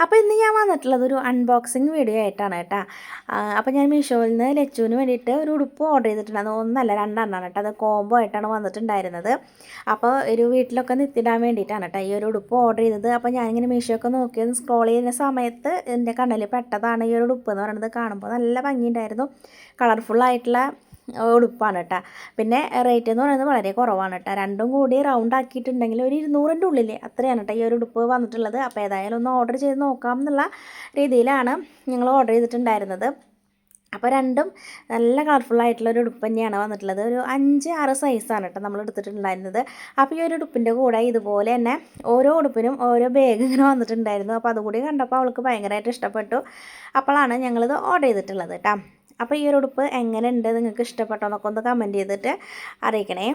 അപ്പോൾ ഇന്ന് ഞാൻ വന്നിട്ടുള്ളത് ഒരു അൺബോക്സിങ് വീഡിയോ ആയിട്ടാണ് കേട്ടോ. അപ്പോൾ ഞാൻ മീഷോയിൽ നിന്ന് ലച്ചുവിന് വേണ്ടിയിട്ട് ഒരു ഉടുപ്പ് ഓർഡർ ചെയ്തിട്ടുണ്ടായിരുന്നു. ഒന്നല്ല രണ്ടെണ്ണമാണ് കേട്ടോ. അത് കോംബോ ആയിട്ടാണ് വന്നിട്ടുണ്ടായിരുന്നത്. അപ്പോൾ ഒരു വീട്ടിലൊക്കെ നിത്തിടാൻ വേണ്ടിയിട്ടാണ് കേട്ടോ ഈ ഒരു ഉടുപ്പ് ഓർഡർ ചെയ്തത്. അപ്പോൾ ഞാനിങ്ങനെ മീഷോ ഒക്കെ നോക്കിയൊന്ന് സ്ക്രോൾ ചെയ്യുന്ന സമയത്ത് എൻ്റെ കണ്ണിൽ പെട്ടതാണ് ഈ ഒരു ഉടുപ്പ് എന്ന് പറയുന്നത്. കാണുമ്പോൾ നല്ല ഭംഗിയുണ്ടായിരുന്നു. കളർഫുള്ളായിട്ടുള്ള ഉടുപ്പാണ് കേട്ടോ. പിന്നെ റേറ്റ് എന്ന് പറയുന്നത് വളരെ കുറവാണ് കേട്ടോ. രണ്ടും കൂടി റൗണ്ട് ആക്കിയിട്ടുണ്ടെങ്കിൽ ഒരു 200ൻ്റെ ഉള്ളിൽ അത്രയാണ് കേട്ടോ ഈ ഒരു ഉടുപ്പ് വന്നിട്ടുള്ളത്. അപ്പോൾ ഏതായാലും ഒന്ന് ഓർഡർ ചെയ്ത് നോക്കാം എന്നുള്ള രീതിയിലാണ് ഞങ്ങൾ ഓർഡർ ചെയ്തിട്ടുണ്ടായിരുന്നത്. അപ്പോൾ രണ്ടും നല്ല കളർഫുള്ളായിട്ടുള്ള ഒരു ഉടുപ്പ് തന്നെയാണ് വന്നിട്ടുള്ളത്. ഒരു 5-6 സൈസാണ് കേട്ടോ നമ്മൾ എടുത്തിട്ടുണ്ടായിരുന്നത്. അപ്പോൾ ഈ ഒരു ഉടുപ്പിൻ്റെ കൂടെ ഇതുപോലെ തന്നെ ഓരോ ഉടുപ്പിനും ഓരോ ബാഗ് ഇങ്ങനെ വന്നിട്ടുണ്ടായിരുന്നു. അപ്പോൾ അതുകൂടി കണ്ടപ്പോൾ അവൾക്ക് ഭയങ്കരമായിട്ട് ഇഷ്ടപ്പെട്ടു. അപ്പോഴാണ് ഞങ്ങളിത് ഓർഡർ ചെയ്തിട്ടുള്ളത് കേട്ടോ. അപ്പോൾ ഈ ഒരു ഉടുപ്പ് എങ്ങനെയുണ്ട്, നിങ്ങൾക്ക് ഇഷ്ടപ്പെട്ടോ എന്നൊക്കെ ഒന്ന് കമൻറ്റ് ചെയ്തിട്ട് അറിയിക്കണേ.